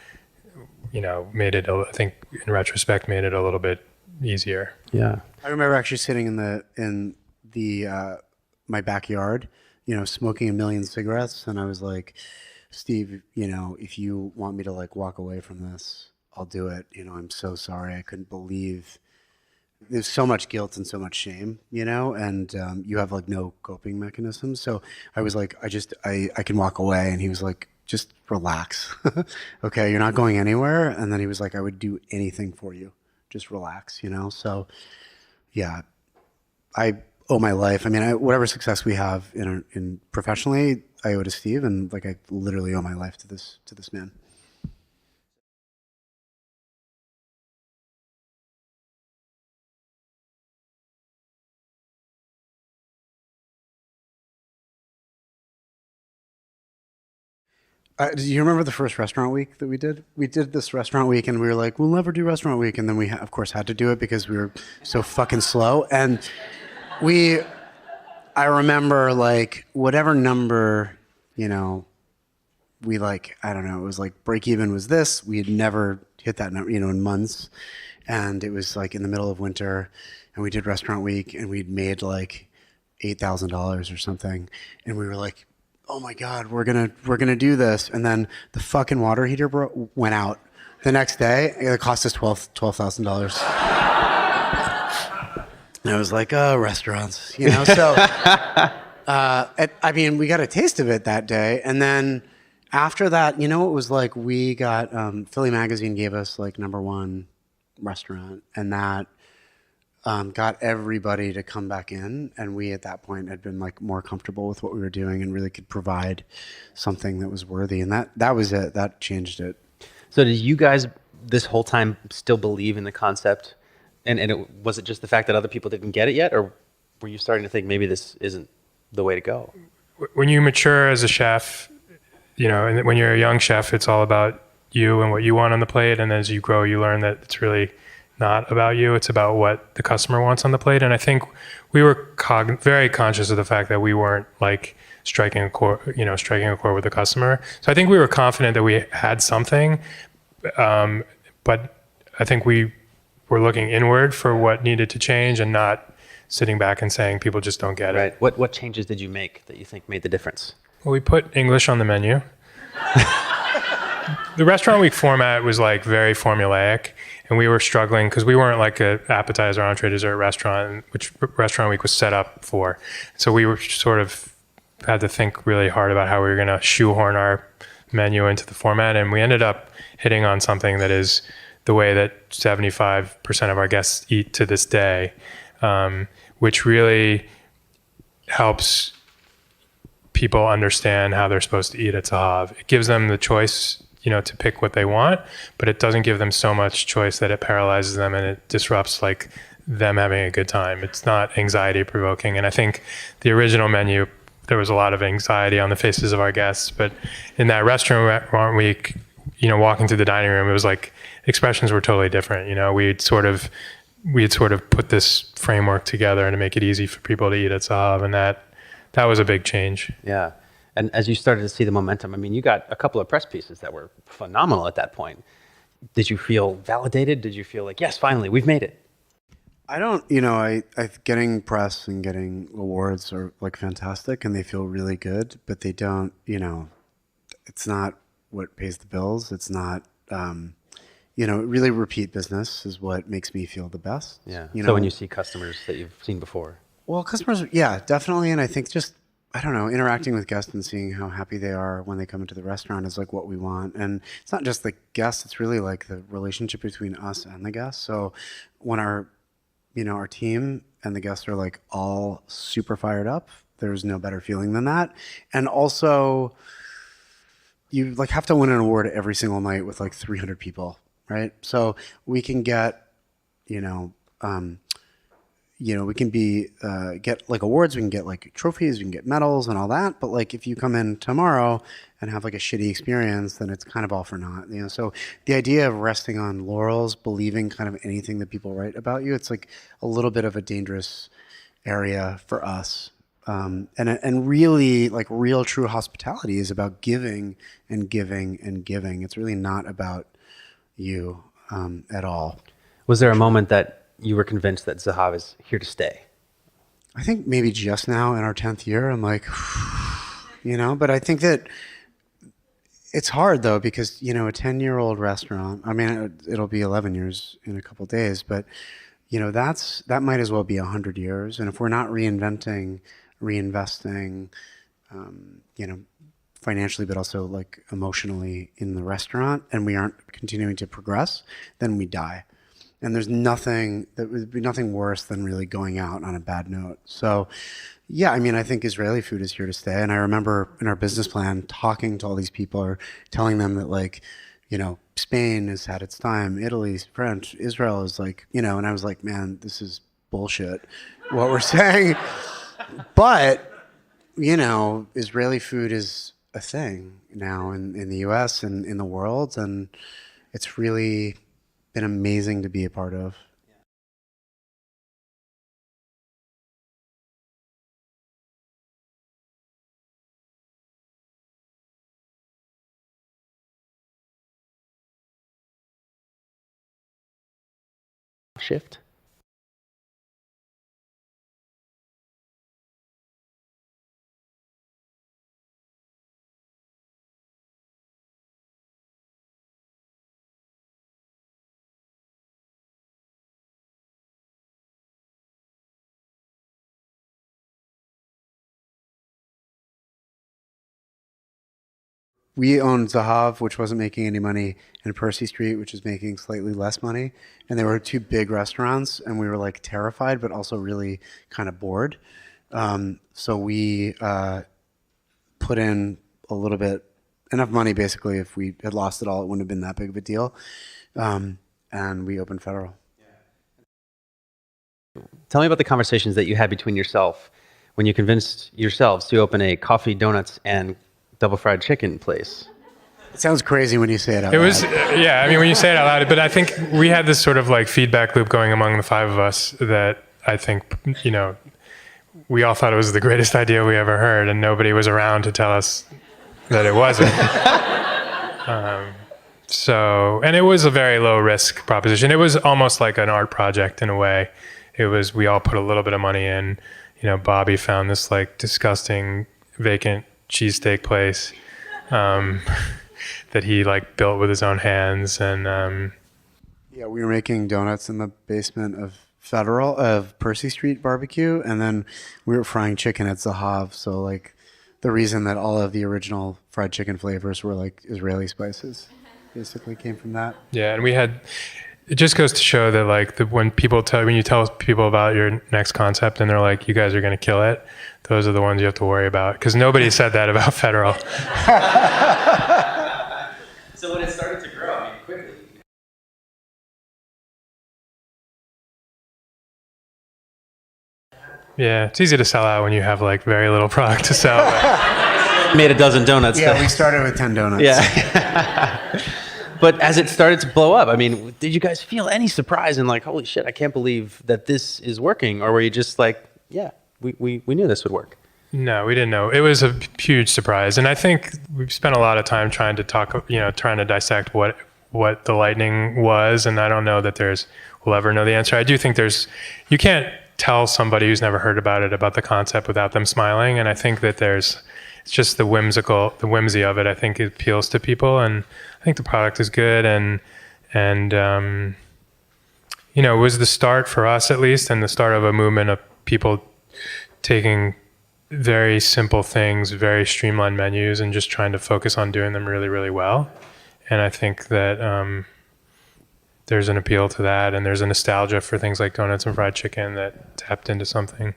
made it, I think in retrospect, made it a little bit easier. Yeah. I remember actually sitting in the my backyard, smoking a million cigarettes, and I was like, Steve, if you want me to like walk away from this, I'll do it. I'm so sorry. I couldn't believe there's so much guilt and so much shame, and you have like no coping mechanisms. So I was like, I can walk away. And he was like, just relax. Okay, you're not going anywhere. And then he was like, I would do anything for you. Just relax, So yeah, I owe my life. I mean, whatever success we have in professionally, I owe to Steve, and like I literally owe my life to this man. Do you remember the first restaurant week that we did? We did this restaurant week, and we were like, we'll never do restaurant week. And then we, of course, had to do it because we were so fucking slow. And I remember, like, whatever number, we like, I don't know, it was like break even was this. We had never hit that number, in months. And it was like in the middle of winter, and we did restaurant week, and we'd made like $8,000 or something. And we were like, oh my God, we're gonna do this. And then the fucking water heater went out the next day. It cost us $12,000. And I was like, oh, restaurants, So, I mean, we got a taste of it that day. And then after that, it was like we got, Philly Magazine gave us like #1 restaurant, and that got everybody to come back in, and we at that point had been like more comfortable with what we were doing and really could provide something that was worthy, and that was it. That changed it. So did you guys this whole time still believe in the concept, and was it just the fact that other people didn't get it yet, or were you starting to think maybe this isn't the way to go? When you mature as a chef, and when you're a young chef, it's all about you and what you want on the plate, and as you grow, you learn that it's really not about you. It's about what the customer wants on the plate. And I think we were very conscious of the fact that we weren't like striking a chord with the customer. So I think we were confident that we had something, but I think we were looking inward for what needed to change and not sitting back and saying people just don't get it. Right. What changes did you make that you think made the difference? Well, we put English on the menu. The restaurant week format was like very formulaic, and we were struggling because we weren't like a appetizer, entree, dessert restaurant, which restaurant week was set up for. So we were sort of had to think really hard about how we were going to shoehorn our menu into the format, and we ended up hitting on something that is the way that 75% of our guests eat to this day, which really helps people understand how they're supposed to eat at Zahav. It gives them the choice, to pick what they want, but it doesn't give them so much choice that it paralyzes them and it disrupts like them having a good time. It's not anxiety provoking. And I think the original menu, there was a lot of anxiety on the faces of our guests, but in that restaurant week, walking through the dining room, it was like expressions were totally different. We had sort of put this framework together to make it easy for people to eat at Zahav, and that was a big change. Yeah. And as you started to see the momentum, I mean, you got a couple of press pieces that were phenomenal at that point. Did you feel validated? Did you feel like, yes, finally, we've made it? I don't, I getting press and getting awards are like fantastic, and they feel really good, but they don't, it's not what pays the bills. It's not, really repeat business is what makes me feel the best. Yeah. So when you see customers that you've seen before. Well, customers, yeah, definitely. And I think just, I don't know, interacting with guests and seeing how happy they are when they come into the restaurant is like what we want. And it's not just the guests, it's really like the relationship between us and the guests. So when our team and the guests are like all super fired up, there's no better feeling than that. And also you like have to win an award every single night with like 300 people, right? So we can get, we can get like awards, we can get like trophies, we can get medals and all that. But like if you come in tomorrow and have like a shitty experience, then it's kind of all for naught. So the idea of resting on laurels, believing kind of anything that people write about you, it's like a little bit of a dangerous area for us. And really, like, real true hospitality is about giving and giving and giving. It's really not about you at all. Was there a moment that you were convinced that Zahav is here to stay? I think maybe just now in our 10th year, I'm like, but I think that it's hard though, because, a 10-year-old restaurant, I mean, it'll be 11 years in a couple of days, but, that might as well be 100 years. And if we're not reinventing, reinvesting, financially, but also like emotionally in the restaurant, and we aren't continuing to progress, then we die. And there's nothing that would be nothing worse than really going out on a bad note. So, yeah, I mean, I think Israeli food is here to stay. And I remember in our business plan talking to all these people, or telling them that, like, Spain has had its time, Italy, French, Israel is like, and I was like, man, this is bullshit, what we're saying. But, Israeli food is a thing now in the US and in the world. And it's really been amazing to be a part of. Shift? We owned Zahav, which wasn't making any money, and Percy Street, which is making slightly less money. And they were two big restaurants, and we were like terrified, but also really kind of bored. So we put in a little bit, enough money basically. If we had lost it all, it wouldn't have been that big of a deal. And we opened Federal. Tell me about the conversations that you had between yourself when you convinced yourselves to open a coffee, donuts, and double fried chicken place. It sounds crazy when you say it out loud. It was, yeah, I mean, when you say it out loud, but I think we had this sort of like feedback loop going among the five of us that I think, we all thought it was the greatest idea we ever heard, and nobody was around to tell us that it wasn't. And it was a very low risk proposition. It was almost like an art project in a way. We all put a little bit of money in. Bobby found this like disgusting vacant cheesesteak place that he like built with his own hands. And yeah, we were making donuts in the basement of Percy Street Barbecue, and then we were frying chicken at Zahav. So like the reason that all of the original fried chicken flavors were like Israeli spices basically came from that. Yeah, and it just goes to show that like when you tell people about your next concept and they're like, you guys are going to kill it, those are the ones you have to worry about, because nobody said that about Federal. So when it started to grow, I mean, quickly. Yeah, it's easy to sell out when you have like very little product to sell. Made a dozen donuts. Yeah, we started with 10 donuts. Yeah. But as it started to blow up, I mean, did you guys feel any surprise and like, holy shit, I can't believe that this is working? Or were you just like, yeah, we knew this would work? No, we didn't know. It was a huge surprise. And I think we've spent a lot of time trying to trying to dissect what the lightning was. And I don't know that we'll ever know the answer. I do think you can't tell somebody who's never heard about it, about the concept, without them smiling. And I think that it's just the whimsy of it. I think it appeals to people, and I think the product is good. And it was the start for us, at least, and the start of a movement of people taking very simple things, very streamlined menus, and just trying to focus on doing them really, really well. And I think that there's an appeal to that, and there's a nostalgia for things like donuts and fried chicken that tapped into something.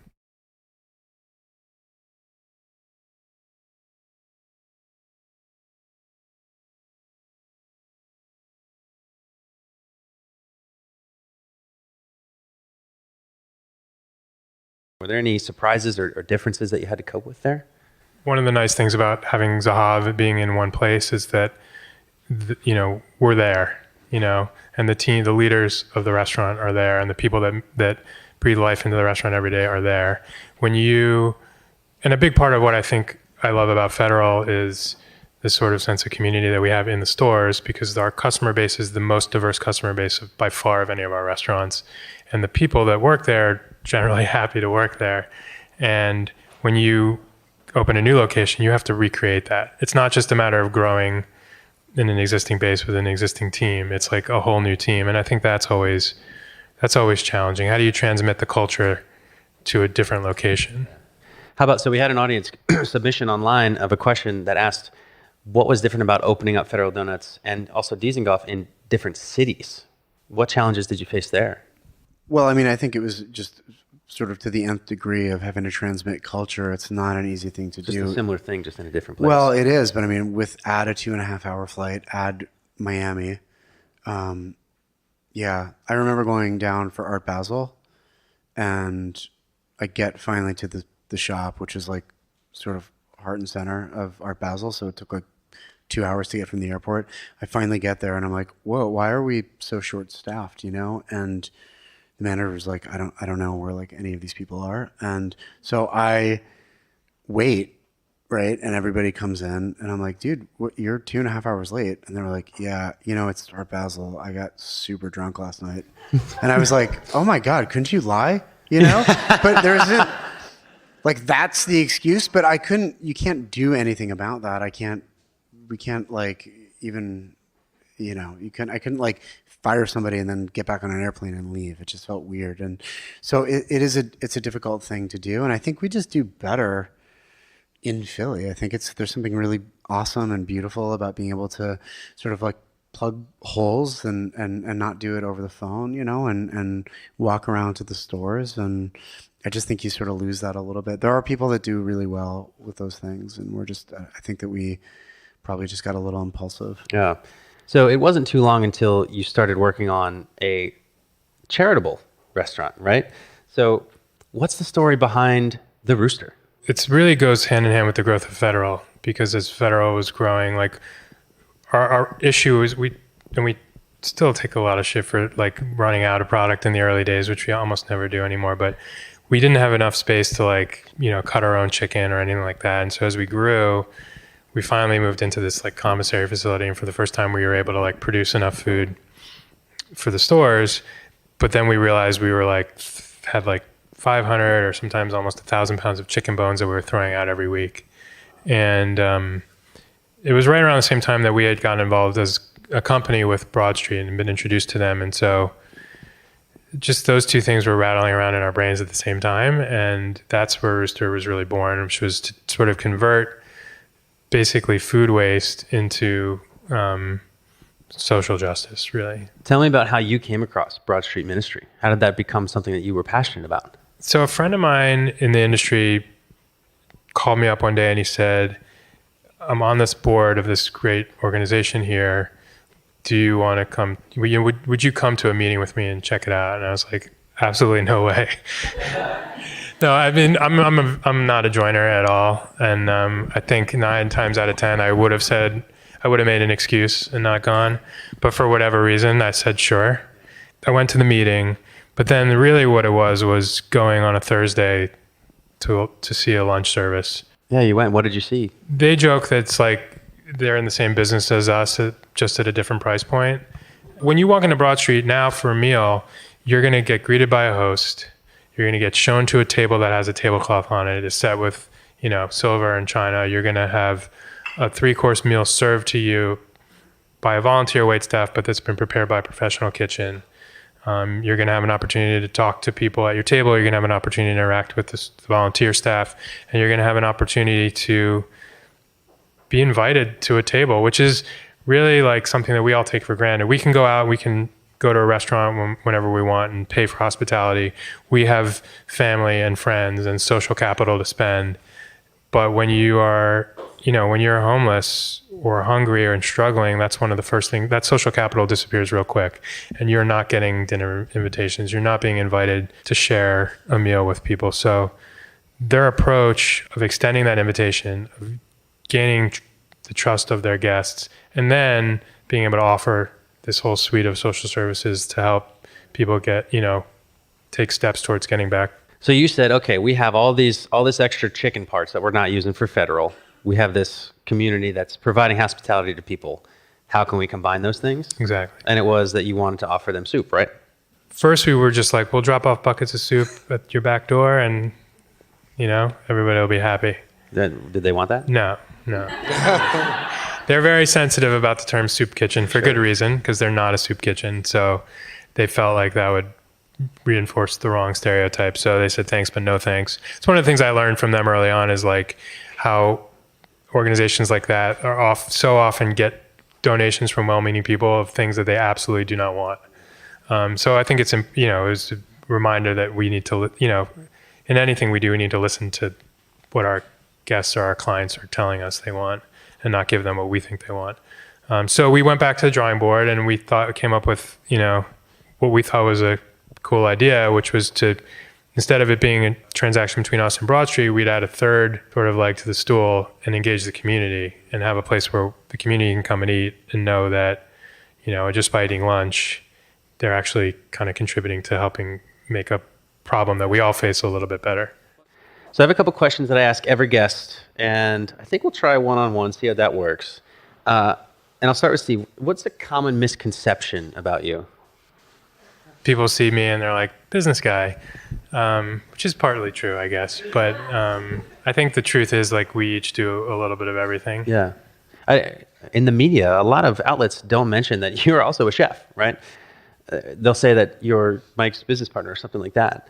Were there any surprises or differences that you had to cope with there? One of the nice things about having Zahav being in one place is that, we're there, and the team, the leaders of the restaurant are there, and the people that breathe life into the restaurant every day are there. When you And a big part of what I think I love about Federal is this sort of sense of community that we have in the stores, because our customer base is the most diverse customer base by far of any of our restaurants. And the people that work there are generally happy to work there. And when you open a new location, you have to recreate that. It's not just a matter of growing in an existing base with an existing team. It's like a whole new team. And I think that's always challenging. How do you transmit the culture to a different location? How about, so we had an audience submission online of a question that asked, what was different about opening up Federal Donuts and also Dizengoff in different cities? What challenges did you face there? Well, I mean, I think it was just sort of to the nth degree of having to transmit culture. It's not an easy thing to do. Just a similar thing, just in a different place. Well, it is, but I mean, add a 2.5-hour flight, add Miami. Yeah, I remember going down for Art Basel, and I get finally to the shop, which is like sort of heart and center of Art Basel. So it took like 2 hours to get from the airport. I finally get there and I'm like, whoa, why are we so short staffed, you know? And the manager was like, I don't know where like any of these people are. And so I wait, right? And everybody comes in and I'm like, dude, you're 2.5 hours late. And they were like, yeah, you know, it's Art Basel. I got super drunk last night. And I was like, oh my God, couldn't you lie? You know? But there isn't, like, that's the excuse, but you can't do anything about that. We can't like even, you know, I couldn't like fire somebody and then get back on an airplane and leave. It just felt weird. And so it's a difficult thing to do. And I think we just do better in Philly. I think there's something really awesome and beautiful about being able to sort of like plug holes and not do it over the phone, you know, and walk around to the stores. And I just think you sort of lose that a little bit. There are people that do really well with those things. And I think that we probably just got a little impulsive. Yeah. So it wasn't too long until you started working on a charitable restaurant, right? So what's the story behind the Rooster? It really goes hand in hand with the growth of Federal, because as Federal was growing, like our issue is we still take a lot of shit for like running out of product in the early days, which we almost never do anymore. But we didn't have enough space to like, you know, cut our own chicken or anything like that. And so as we grew, we finally moved into this like commissary facility. And for the first time, we were able to like produce enough food for the stores. But then we realized we were like, had like 500 or sometimes almost 1,000 pounds of chicken bones that we were throwing out every week. And it was right around the same time that we had gotten involved as a company with Broad Street and been introduced to them. And so just those two things were rattling around in our brains at the same time. And that's where Rooster was really born, which was to sort of convert basically food waste into social justice, really. Tell me about how you came across Broad Street Ministry. How did that become something that you were passionate about? So a friend of mine in the industry called me up one day and he said, I'm on this board of this great organization here. Do you want to come? Would you come to a meeting with me and check it out? And I was like, absolutely no way. No, I mean, I'm not a joiner at all. And I think 9 times out of 10, I would have made an excuse and not gone. But for whatever reason, I said, sure. I went to the meeting, but then really what it was going on a Thursday to see a lunch service. Yeah, you went. What did you see? They joke that it's like they're in the same business as us, just at a different price point. When you walk into Broad Street now for a meal, you're going to get greeted by a host. You're going to get shown to a table that has a tablecloth on it. It's set with, you know, silver and china. You're going to have a 3-course meal served to you by a volunteer waitstaff, but that's been prepared by a professional kitchen. You're going to have an opportunity to talk to people at your table. You're going to have an opportunity to interact with the volunteer staff, and you're going to have an opportunity to be invited to a table, which is really like something that we all take for granted. We can go out, we can go to a restaurant whenever we want and pay for hospitality. We have family and friends and social capital to spend. But when you are, you know, when you're homeless or hungry or struggling, that's one of the first things, that social capital disappears real quick. And you're not getting dinner invitations. You're not being invited to share a meal with people. So their approach of extending that invitation, of gaining the trust of their guests, and then being able to offer this whole suite of social services to help people get, you know, take steps towards getting back. So you said, okay, we have all this extra chicken parts that we're not using for federal. We have this community that's providing hospitality to people. How can we combine those things? Exactly. And it was that you wanted to offer them soup, right? First, we were just like, we'll drop off buckets of soup at your back door, and everybody will be happy. Did they want that? No. They're very sensitive about the term soup kitchen for good reason, because they're not a soup kitchen. So they felt like that would reinforce the wrong stereotype. So they said thanks, but no thanks. It's one of the things I learned from them early on, is like how organizations like that so often get donations from well-meaning people of things that they absolutely do not want. So I think it's, it was a reminder that we need to, in anything we do, we need to listen to what our guests or our clients are telling us they want, and not give them what we think they want. So we went back to the drawing board, and we came up with, what we thought was a cool idea, which was to, instead of it being a transaction between us and Broad Street, we'd add a third sort of leg to the stool and engage the community, and have a place where the community can come and eat and know that, just by eating lunch, they're actually kind of contributing to helping make a problem that we all face a little bit better. So I have a couple questions that I ask every guest, and I think we'll try one-on-one, see how that works. And I'll start with Steve. What's the common misconception about you? People see me and they're like, business guy, which is partly true, I guess. But I think the truth is, like, we each do a little bit of everything. Yeah. In the media, a lot of outlets don't mention that you're also a chef, right? They'll say that you're Mike's business partner or something like that.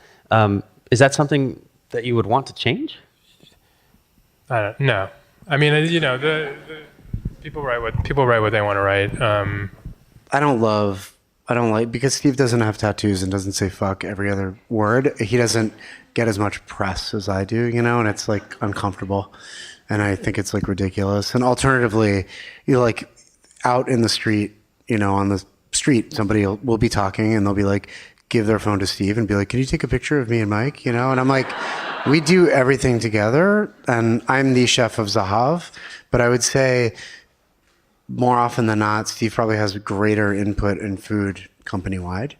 Is that something that you would want to change? No. I mean, the people write what they want to write. I don't like, because Steve doesn't have tattoos and doesn't say fuck every other word. He doesn't get as much press as I do, and it's like uncomfortable. And I think it's like ridiculous. And alternatively, like out in the street, on the street, somebody will be talking and they'll be like, give their phone to Steve and be like, can you take a picture of me and Mike? And I'm like, we do everything together, and I'm the chef of Zahav, but I would say more often than not, Steve probably has greater input in food company-wide.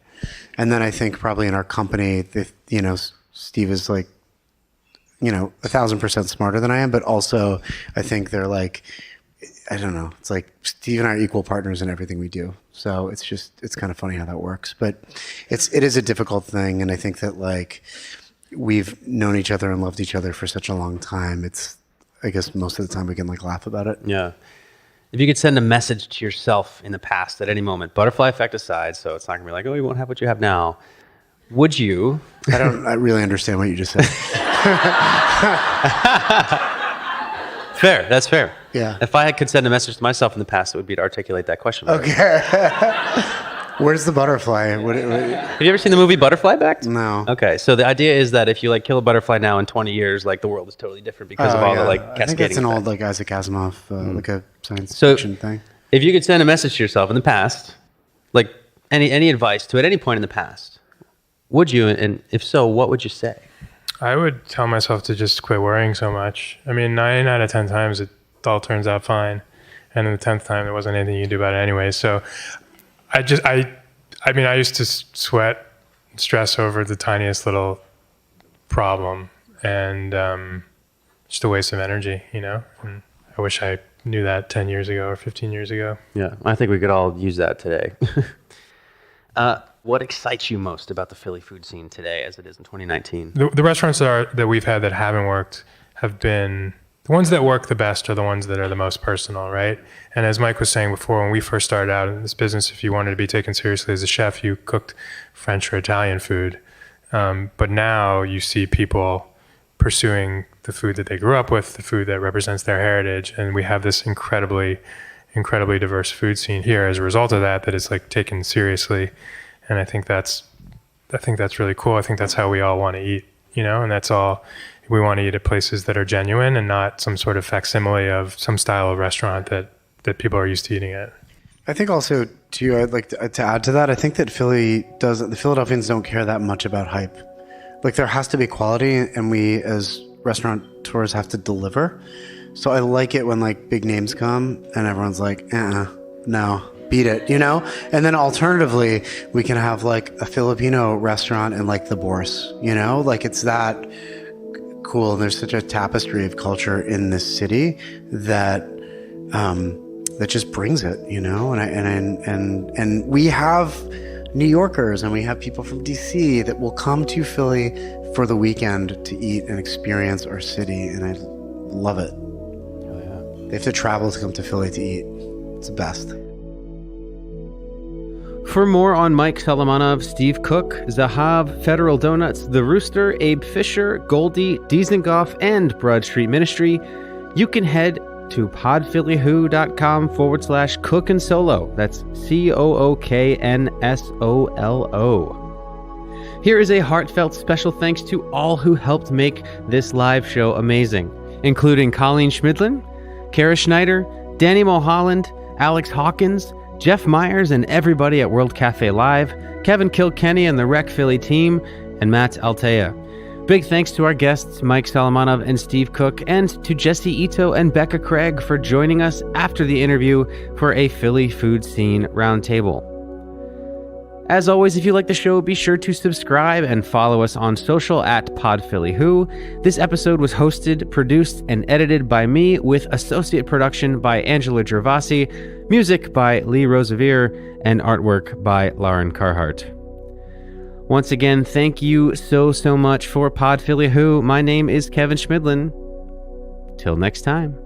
And then I think probably in our company, Steve is like, 1,000% smarter than I am, but also I think they're like, I don't know, it's like Steve and I are equal partners in everything we do. So it's kind of funny how that works, but it is a difficult thing. And I think that, like, we've known each other and loved each other for such a long time. I guess most of the time we can like laugh about it. Yeah. If you could send a message to yourself in the past at any moment, butterfly effect aside, so it's not gonna be like, oh, you won't have what you have now, would you? I really understand what you just said. Fair, that's fair. Yeah. If I could send a message to myself in the past, it would be to articulate that question. Okay. Where's the butterfly? Have you ever seen the movie Butterfly Effect? No. Okay, so the idea is that if you like kill a butterfly now, in 20 years, like the world is totally different because of all the like cascading. I think that's an effect. old like Isaac Asimov like a science fiction thing. If you could send a message to yourself in the past, like any advice to at any point in the past, would you? And if so, what would you say? I would tell myself to just quit worrying so much. I mean, 9 out of 10 times it all turns out fine, and then the 10th time there wasn't anything you could do about it anyway. So I used to sweat, stress over the tiniest little problem, and just a waste of energy, And I wish I knew that 10 years ago or 15 years ago. Yeah, I think we could all use that today. What excites you most about the Philly food scene today as it is in 2019? The restaurants that we've had that haven't worked have been, the ones that work the best are the ones that are the most personal, right? And as Mike was saying before, when we first started out in this business, if you wanted to be taken seriously as a chef, you cooked French or Italian food. But now you see people pursuing the food that they grew up with, the food that represents their heritage. And we have this incredibly diverse food scene here as a result of that is like taken seriously. And I think that's really cool. I think that's how we all want to eat, and that's all. We want to eat at places that are genuine and not some sort of facsimile of some style of restaurant that people are used to eating at. I think also, too, I'd like to add to that, I think that the Philadelphians don't care that much about hype. Like, there has to be quality, and we as restaurateurs have to deliver. So I like it when, like, big names come and everyone's like, no. beat it, you know? And then alternatively, we can have like a Filipino restaurant in like the Bourse, you know? Like it's that cool. And there's such a tapestry of culture in this city that that just brings it, you know? And we have New Yorkers and we have people from DC that will come to Philly for the weekend to eat and experience our city, and I love it. Oh, yeah. They have to travel to come to Philly to eat. It's the best. For more on Mike Solomonov, Steve Cook, Zahav, Federal Donuts, The Rooster, Abe Fisher, Goldie, Dizengoff, and Broad Street Ministry, you can head to podphillyhoo.com/cook and solo. That's COOKNSOLO. Here is a heartfelt special thanks to all who helped make this live show amazing, including Colleen Schmidlin, Kara Schneider, Danny Mulholland, Alex Hawkins, Jeff Myers and everybody at World Cafe Live, Kevin Kilkenny and the Rec Philly team, and Matt Altea. Big thanks to our guests, Mike Solomonov and Steve Cook, and to Jesse Ito and Becca Craig for joining us after the interview for a Philly food scene roundtable. As always, if you like the show, be sure to subscribe and follow us on social at PodPhillyWho. This episode was hosted, produced, and edited by me with associate production by Angela Gervasi, music by Lee Rosevere, and artwork by Lauren Carhart. Once again, thank you so much for PodPhillyWho. My name is Kevin Schmidlin. Till next time.